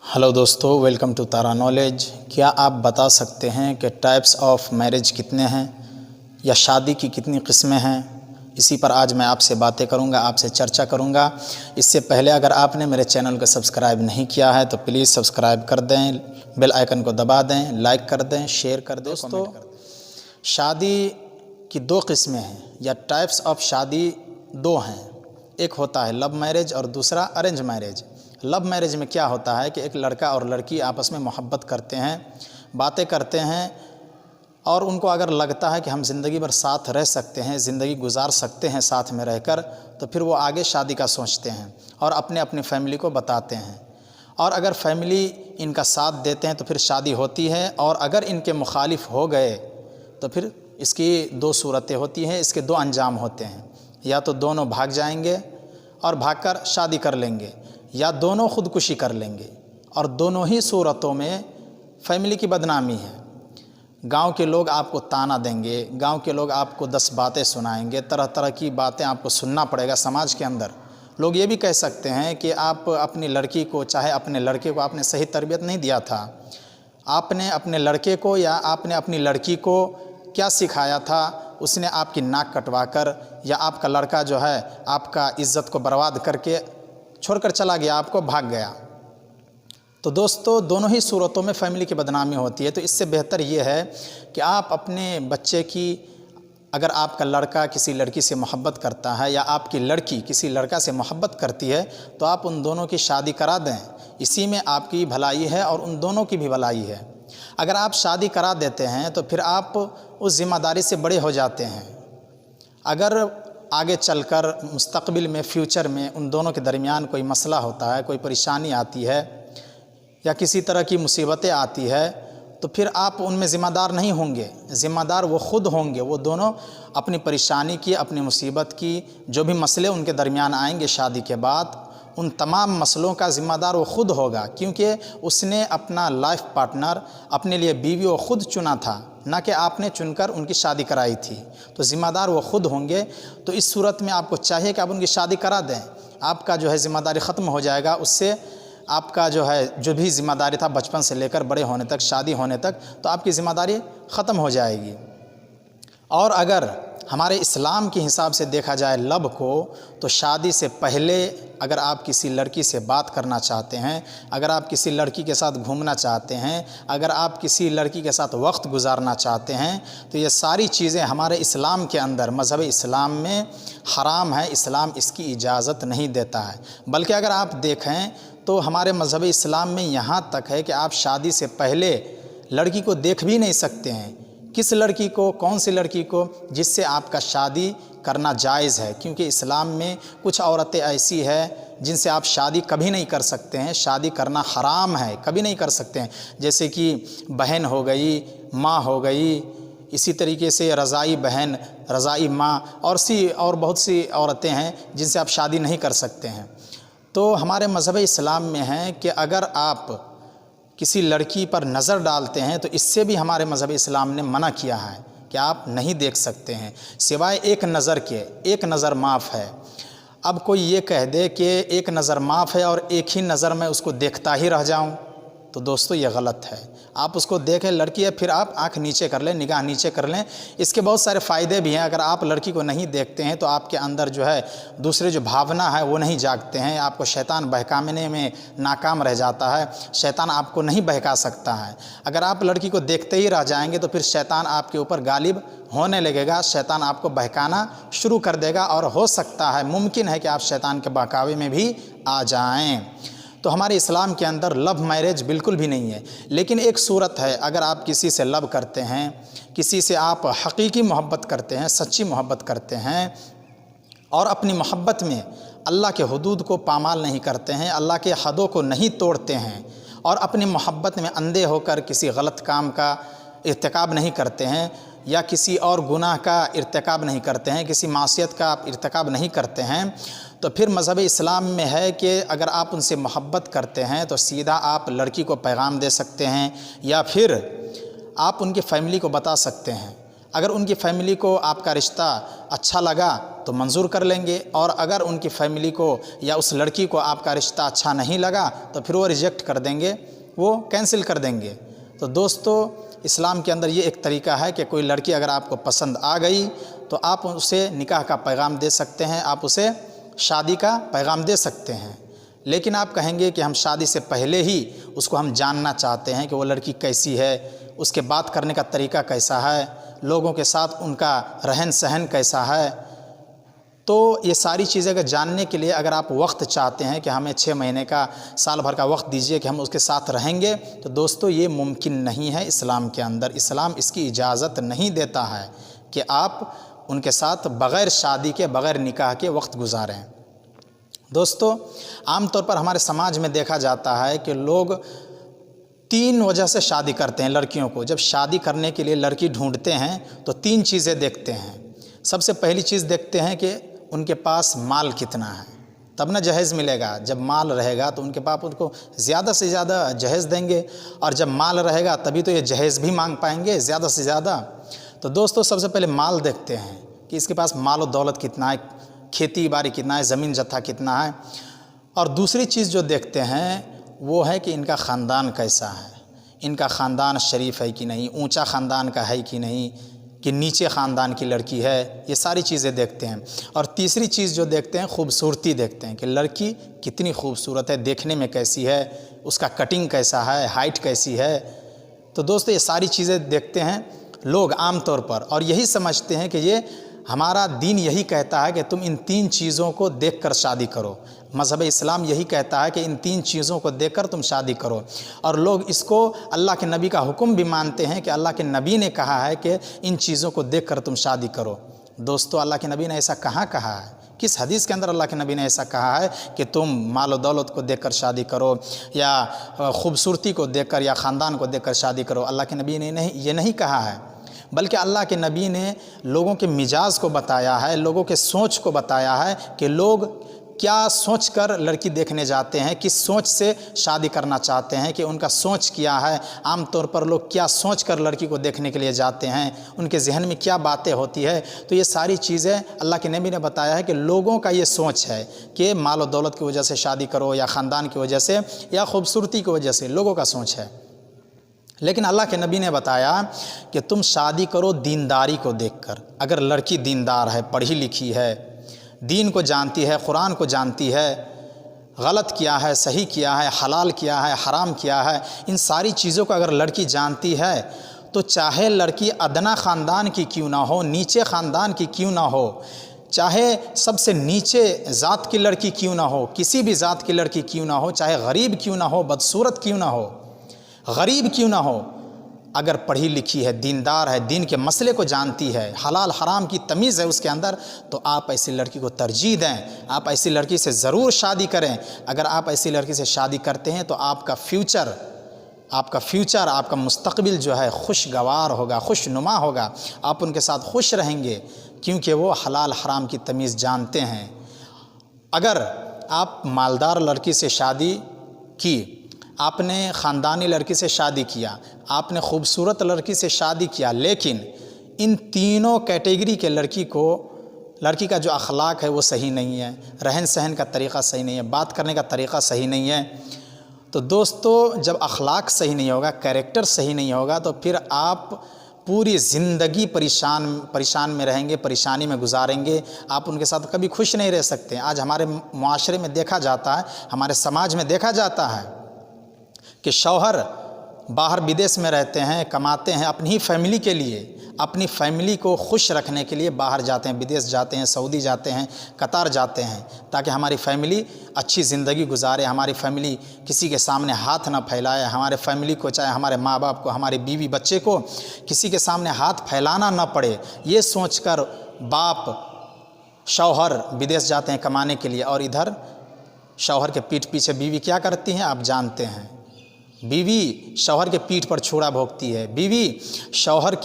Hello दोस्तों, welcome to Tara knowledge. क्या आप बता सकते हैं कि टाइप्स ऑफ मैरिज कितने हैं या शादी की कितनी किस्में हैं? इसी पर आज मैं आपसे बातें करूंगा, आपसे चर्चा करूंगा। इससे पहले अगर आपने मेरे चैनल को सब्सक्राइब नहीं किया है तो प्लीज़ सब्सक्राइब कर दें, बेल आइकन को दबा दें, लाइक कर दें, शेयर कर दें। दोस्तों, शादी की दो किस्में हैं या टाइप्स ऑफ शादी दो हैं। एक होता है लव मैरिज और दूसरा अरेंज मैरिज। लव मैरिज में क्या होता है कि एक लड़का और लड़की आपस में मोहब्बत करते हैं, बातें करते हैं और उनको अगर लगता है कि हम ज़िंदगी भर साथ रह सकते हैं, ज़िंदगी गुजार सकते हैं साथ में रहकर, तो फिर वो आगे शादी का सोचते हैं और अपने अपनी फैमिली को बताते हैं। और अगर फैमिली इनका साथ देते हैं तो फिर शादी होती है, और अगर इनके मुखालिफ हो गए तो फिर इसकी दो सूरतें होती हैं, इसके दो अंजाम होते हैं। या तो दोनों भाग जाएंगे और भागकर शादी कर लेंगे, या दोनों ख़ुदकुशी कर लेंगे। और दोनों ही सूरतों में फैमिली की बदनामी है। गांव के लोग आपको ताना देंगे, गांव के लोग आपको 10 बातें सुनाएंगे, तरह तरह की बातें आपको सुनना पड़ेगा। समाज के अंदर लोग ये भी कह सकते हैं कि आप अपनी लड़की को, चाहे अपने लड़के को, आपने सही तरबियत नहीं दिया था। आपने अपने लड़के को या आपने अपनी लड़की को क्या सिखाया था? उसने आपकी नाक कटवा कर, या आपका लड़का जो है आपका इज़्ज़त को बर्बाद करके छोड़कर चला गया, आपको भाग गया। तो दोस्तों, दोनों ही सूरतों में फैमिली की बदनामी होती है। तो इससे बेहतर ये है कि आप अपने बच्चे की, अगर आपका लड़का किसी लड़की से मोहब्बत करता है या आपकी लड़की किसी लड़का से मोहब्बत करती है, तो आप उन दोनों की शादी करा दें। इसी में आपकी भलाई है और उन दोनों की भी भलाई है। अगर आप शादी करा देते हैं तो फिर आप उस ज़िम्मेदारी से बड़े हो जाते हैं। अगर आगे चलकर मुस्तक़बिल में, फ्यूचर में उन दोनों के दरमियान कोई मसला होता है, कोई परेशानी आती है या किसी तरह की मुसीबतें आती है, तो फिर आप उनमें ज़िम्मेदार नहीं होंगे। ज़िम्मेदार वो ख़ुद होंगे। वो दोनों अपनी परेशानी की, अपनी मुसीबत की, जो भी मसले उनके दरमियान आएंगे शादी के बाद, उन तमाम मसलों का ज़िम्मेदार वो ख़ुद होगा, क्योंकि उसने अपना लाइफ पार्टनर, अपने लिए बीवी वो ख़ुद चुना था, ना कि आपने चुनकर उनकी शादी कराई थी। तो ज़िम्मेदार वो ख़ुद होंगे। तो इस सूरत में आपको चाहिए कि आप उनकी शादी करा दें। आपका जो है ज़िम्मेदारी ख़त्म हो जाएगा। उससे आपका जो है, जो भी ज़िम्मेदारी था बचपन से लेकर बड़े होने तक, शादी होने तक, तो आपकी ज़िम्मेदारी ख़त्म हो जाएगी। और अगर हमारे इस्लाम के हिसाब से देखा जाए लव को, तो शादी से पहले अगर आप किसी लड़की से बात करना चाहते हैं, अगर आप किसी लड़की के साथ घूमना चाहते हैं, अगर आप किसी लड़की के साथ वक्त गुजारना चाहते हैं, तो ये सारी चीज़ें हमारे इस्लाम के अंदर, मज़हब इस्लाम में हराम है। इस्लाम इसकी इजाज़त नहीं देता है। बल्कि अगर आप देखें तो हमारे मज़हब इस्लाम में यहाँ तक है कि आप शादी से पहले लड़की को देख भी नहीं सकते हैं। किस लड़की को, कौन सी लड़की को जिससे आपका शादी करना जायज़ है, क्योंकि इस्लाम में कुछ औरतें ऐसी हैं जिनसे आप शादी कभी नहीं कर सकते हैं। शादी करना हराम है, कभी नहीं कर सकते हैं। जैसे कि बहन हो गई, माँ हो गई, इसी तरीके से रज़ाई बहन, रज़ाई माँ, और बहुत सी औरतें हैं जिनसे आप शादी नहीं कर सकते हैं। तो हमारे मज़हब इस्लाम में है कि अगर आप किसी लड़की पर नज़र डालते हैं तो इससे भी हमारे मज़हब इस्लाम ने मना किया है कि आप नहीं देख सकते हैं, सिवाय एक नज़र के। एक नज़र माफ़ है। अब कोई ये कह दे कि एक नज़र माफ़ है और एक ही नज़र में उसको देखता ही रह जाऊं, तो दोस्तों ये गलत है। आप उसको देखें, लड़की है, फिर आप आँख नीचे कर लें, निगाह नीचे कर लें। इसके बहुत सारे फ़ायदे भी हैं। अगर आप लड़की को नहीं देखते हैं तो आपके अंदर जो है दूसरे जो भावना है वो नहीं जागते हैं। आपको शैतान बहकाने में नाकाम रह जाता है। शैतान आपको नहीं बहका सकता है। अगर आप लड़की को देखते ही रह जाएंगे तो फिर शैतान आपके ऊपर गालिब होने लगेगा। शैतान आपको बहकाना शुरू कर देगा और हो सकता है, मुमकिन है कि आप शैतान के बहकावे में भी आ जाएँ। तो हमारे इस्लाम के अंदर लव मैरिज बिल्कुल भी नहीं है। लेकिन एक सूरत है, अगर आप किसी से लव करते हैं, किसी से आप हकीकी मोहब्बत करते हैं, सच्ची मोहब्बत करते हैं, और अपनी मोहब्बत में अल्लाह के हुदूद को पामाल नहीं करते हैं, अल्लाह के हदों को नहीं तोड़ते हैं, और अपनी मोहब्बत में अंधे होकर किसी गलत काम का इर्तिकाब नहीं करते हैं, या किसी और गुनाह का इर्तिकाब नहीं करते हैं, किसी मासियत का आप इर्तिकाब नहीं करते हैं, तो फिर मज़हब इस्लाम में है कि अगर आप उनसे मोहब्बत करते हैं तो सीधा आप लड़की को पैगाम दे सकते हैं, या फिर आप उनकी फैमिली को बता सकते हैं। اگر ان کی فیملی کو آپ کا رشتہ اچھا لگا تو منظور کر لیں گے، اور اگر ان کی فیملی کو یا اس لڑکی کو آپ کا رشتہ اچھا نہیں لگا تو پھر وہ ریجیکٹ کر دیں گے، وہ کینسل کر دیں گے۔ تو دوستو، اسلام کے اندر یہ ایک طریقہ ہے کہ کوئی لڑکی اگر آپ کو پسند آ گئی تو آپ اسے نکاح کا پیغام دے سکتے ہیں، آپ اسے شادی کا پیغام دے سکتے ہیں۔ لیکن آپ کہیں گے کہ ہم شادی سے پہلے ہی اس کو ہم جاننا چاہتے ہیں کہ وہ لڑکی کیسی ہے، اس کے بات کرنے کا طریقہ کیسا ہے، لوگوں کے ساتھ ان کا رہن سہن کیسا ہے، تو یہ ساری چیزیں اگر جاننے کے لیے اگر آپ وقت چاہتے ہیں کہ ہمیں 6 مہینے کا، سال بھر کا وقت دیجئے کہ ہم اس کے ساتھ رہیں گے، تو دوستو یہ ممکن نہیں ہے اسلام کے اندر۔ اسلام اس کی اجازت نہیں دیتا ہے کہ آپ ان کے ساتھ بغیر شادی کے، بغیر نکاح کے وقت گزاریں۔ دوستو، عام طور پر ہمارے سماج میں دیکھا جاتا ہے کہ لوگ 3 وجہ سے شادی کرتے ہیں لڑکیوں کو۔ جب شادی کرنے کے لیے لڑکی ڈھونڈتے ہیں تو 3 چیزیں دیکھتے ہیں۔ سب سے پہلی چیز دیکھتے ہیں کہ ان کے پاس مال کتنا ہے، تب نہ جہیز ملے گا۔ جب مال رہے گا تو ان کے باپ ان کو زیادہ سے زیادہ جہیز دیں گے، اور جب مال رہے گا تبھی تو یہ جہیز بھی مانگ پائیں گے زیادہ سے زیادہ۔ تو دوستو، سب سے پہلے مال دیکھتے ہیں کہ اس کے پاس مال و دولت کتنا ہے، کھیتی باڑی کتنا ہے، زمین جتھا کتنا ہے۔ اور دوسری چیز جو دیکھتے ہیں وہ ہے کہ ان کا خاندان کیسا ہے، ان کا خاندان شریف ہے کہ نہیں، اونچا خاندان کا ہے کہ نہیں، کہ نیچے خاندان کی لڑکی ہے، یہ ساری چیزیں دیکھتے ہیں۔ اور تیسری چیز جو دیکھتے ہیں، خوبصورتی دیکھتے ہیں کہ لڑکی کتنی خوبصورت ہے، دیکھنے میں کیسی ہے، اس کا کٹنگ کیسا ہے، ہائٹ کیسی ہے۔ تو دوستو، یہ ساری چیزیں دیکھتے ہیں لوگ عام طور پر، اور یہی سمجھتے ہیں کہ یہ ہمارا دین یہی کہتا ہے کہ تم ان 3 چیزوں کو دیکھ کر شادی کرو۔ مذہب اسلام یہی کہتا ہے کہ ان 3 چیزوں کو دیکھ کر تم شادی کرو، اور لوگ اس کو اللہ کے نبی کا حکم بھی مانتے ہیں کہ اللہ کے نبی نے کہا ہے کہ ان چیزوں کو دیکھ کر تم شادی کرو۔ دوستو، اللہ کے نبی نے ایسا کہاں کہا ہے؟ کس حدیث کے اندر اللہ کے نبی نے ایسا کہا ہے کہ تم مال و دولت کو دیکھ کر شادی کرو، یا خوبصورتی کو دیکھ کر، یا خاندان کو دیکھ کر شادی کرو؟ اللہ کے نبی نے یہ نہیں کہا ہے، بلکہ اللہ کے نبی نے لوگوں کے مزاج کو بتایا ہے، لوگوں کے سوچ کو بتایا ہے کہ لوگ کیا سوچ کر لڑکی دیکھنے جاتے ہیں، کس سوچ سے شادی کرنا چاہتے ہیں، کہ ان کا سوچ کیا ہے۔ عام طور پر لوگ کیا سوچ کر لڑکی کو دیکھنے کے لیے جاتے ہیں، ان کے ذہن میں کیا باتیں ہوتی ہے۔ تو یہ ساری چیزیں اللہ کے نبی نے بتایا ہے کہ لوگوں کا یہ سوچ ہے کہ مال و دولت کی وجہ سے شادی کرو، یا خاندان کی وجہ سے، یا خوبصورتی کی وجہ سے، لوگوں کا سوچ ہے۔ لیکن اللہ کے نبی نے بتایا کہ تم شادی کرو دینداری کو دیکھ کر۔ اگر لڑکی دیندار ہے، پڑھی لکھی ہے، دین کو جانتی ہے، قرآن کو جانتی ہے، غلط کیا ہے، صحیح کیا ہے، حلال کیا ہے، حرام کیا ہے، ان ساری چیزوں کو اگر لڑکی جانتی ہے تو چاہے لڑکی ادنا خاندان کی کیوں نہ ہو، نیچے خاندان کی کیوں نہ ہو، چاہے سب سے نیچے ذات کی لڑکی کیوں نہ ہو، کسی بھی ذات کی لڑکی کیوں نہ ہو، چاہے غریب کیوں نہ ہو، بدصورت کیوں نہ ہو، غریب کیوں نہ ہو، اگر پڑھی لکھی ہے، دیندار ہے، دین کے مسئلے کو جانتی ہے، حلال حرام کی تمیز ہے اس کے اندر، تو آپ ایسی لڑکی کو ترجیح دیں، آپ ایسی لڑکی سے ضرور شادی کریں۔ اگر آپ ایسی لڑکی سے شادی کرتے ہیں تو آپ کا فیوچر، آپ کا مستقبل جو ہے خوشگوار ہوگا، خوش نما ہوگا، آپ ان کے ساتھ خوش رہیں گے، کیونکہ وہ حلال حرام کی تمیز جانتے ہیں۔ اگر آپ مالدار لڑکی سے شادی کی، آپ نے خاندانی لڑکی سے شادی کیا، آپ نے خوبصورت لڑکی سے شادی کیا، لیکن ان تینوں کیٹیگری کے لڑکی کا جو اخلاق ہے وہ صحیح نہیں ہے، رہن سہن کا طریقہ صحیح نہیں ہے، بات کرنے کا طریقہ صحیح نہیں ہے، تو دوستو، جب اخلاق صحیح نہیں ہوگا، کیریکٹر صحیح نہیں ہوگا، تو پھر آپ پوری زندگی پریشان میں رہیں گے، پریشانی میں گزاریں گے، آپ ان کے ساتھ کبھی خوش نہیں رہ سکتے۔ آج ہمارے معاشرے میں دیکھا جاتا ہے، ہمارے سماج میں دیکھا جاتا ہے کہ شوہر باہر بدیس میں رہتے ہیں، کماتے ہیں اپنی ہی فیملی کے لیے، اپنی فیملی کو خوش رکھنے کے لیے باہر جاتے ہیں، بدیس جاتے ہیں، سعودی جاتے ہیں، قطر جاتے ہیں، تاکہ ہماری فیملی اچھی زندگی گزارے، ہماری فیملی کسی کے سامنے ہاتھ نہ پھیلائے، ہمارے فیملی کو، چاہے ہمارے ماں باپ کو، ہمارے بیوی بچے کو کسی کے سامنے ہاتھ پھیلانا نہ پڑے، یہ سوچ کر باپ شوہر بدیس جاتے ہیں کمانے کے لیے، اور ادھر شوہر کے پیٹھ پیچھے بیوی کیا کرتی ہیں آپ جانتے ہیں۔ بیوی شوہر کے پیٹھ پر چھڑا بھونکتی ہے، بیوی شوہر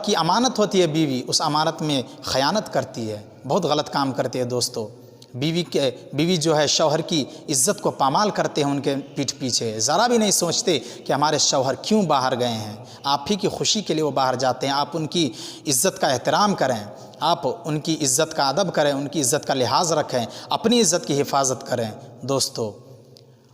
کی امانت ہوتی ہے، بیوی اس امانت میں خیانت کرتی ہے، بہت غلط کام کرتی ہے۔ دوستو، बीवी जो है शौहर की इज़्ज़त को पामाल करते हैं उनके पीठ पीछे, ज़रा भी नहीं सोचते कि हमारे शौहर क्यों बाहर गए हैं। आप ही की खुशी के लिए वो बाहर जाते हैं। आप उनकी इज़्ज़त का एहतराम करें, आप उनकी इज़्ज़त का अदब करें, उनकी इज़्ज़त का लिहाज रखें, अपनी इज़्ज़त की हिफाजत करें दोस्तों।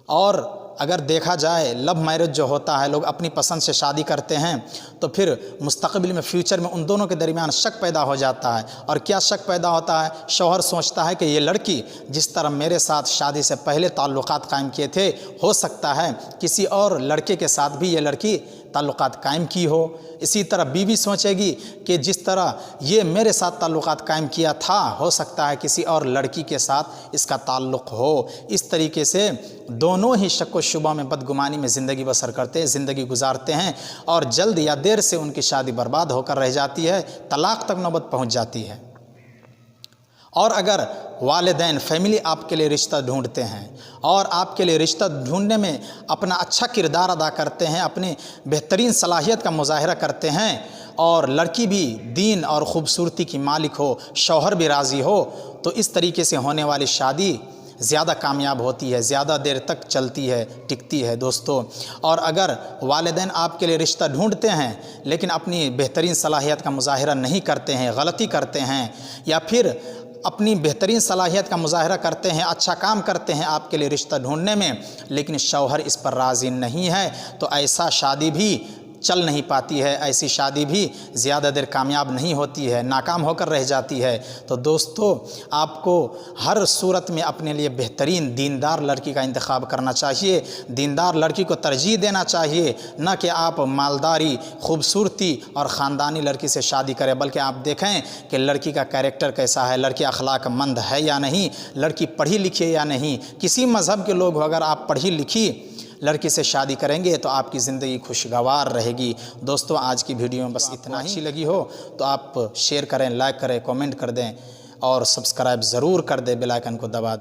और अगर देखा जाए लव मैरिज जो होता है, लोग अपनी पसंद से शादी करते हैं तो फिर मुस्तक़बिल में फ्यूचर में उन दोनों के दरमियान शक पैदा हो जाता है। और क्या शक पैदा होता है? शौहर सोचता है कि ये लड़की जिस तरह मेरे साथ शादी से पहले ताल्लुकात कायम किए थे, हो सकता है किसी और लड़के के साथ भी ये लड़की ताल्लुकात कायम की हो। इसी तरह बीवी सोचेगी कि जिस तरह ये मेरे साथ ताल्लुकात कायम किया था, हो सकता है किसी और लड़की के साथ इसका ताल्लुक़ हो। इस तरीके से दोनों ही शक व शुबा में, बदगुमानी में ज़िंदगी बसर करते, ज़िंदगी गुजारते हैं और जल्द या देर से उनकी शादी बर्बाद होकर रह जाती है, तलाक़ तक नौबत पहुँच जाती है। और अगर वालिदैन फैमिली आपके लिए रिश्ता ढूंढते हैं और आपके लिए रिश्ता ढूंढने में अपना अच्छा किरदार अदा करते हैं, अपनी बेहतरीन सलाहियत का मुज़ाहिरा करते हैं और लड़की भी दीन और ख़ूबसूरती की मालिक हो, शौहर भी राज़ी हो, तो इस तरीके से होने वाली शादी ज़्यादा कामयाब होती है, ज़्यादा देर तक चलती है, टिकती है दोस्तों। और अगर वालिदैन आपके लिए रिश्ता ढूंढते हैं लेकिन अपनी बेहतरीन सलाहियत का मुज़ाहिरा नहीं करते हैं, गलती करते हैं, या फिर अपनी बेहतरीन सलाहियत का मुज़ाहिरा करते हैं, अच्छा काम करते हैं आपके लिए रिश्ता ढूंढने में, लेकिन शौहर इस पर राज़ी नहीं है, तो ऐसा शादी भी चल नहीं पाती है, ऐसी शादी भी ज़्यादा देर कामयाब नहीं होती है, नाकाम होकर रह जाती है। तो दोस्तों, आपको हर सूरत में अपने लिए बेहतरीन दीनदार लड़की का इंतखाब करना चाहिए, दीनदार लड़की को तरजीह देना चाहिए, न कि आप मालदारी, खूबसूरती और ख़ानदानी लड़की से शादी करें, बल्कि आप देखें कि लड़की का कैरेक्टर कैसा है, लड़की अखलाकमंद है या नहीं, लड़की पढ़ी लिखी है या नहीं। किसी मज़हब के लोग हो, अगर आप पढ़ी लिखी लड़की से शादी करेंगे तो आपकी ज़िंदगी खुशगवार रहेगी। दोस्तों, आज की वीडियो में बस इतना ही। अच्छी लगी हो तो आप शेयर करें, लाइक करें, कमेंट कर दें और सब्सक्राइब ज़रूर कर दें, बेल आइकन को दबा दें।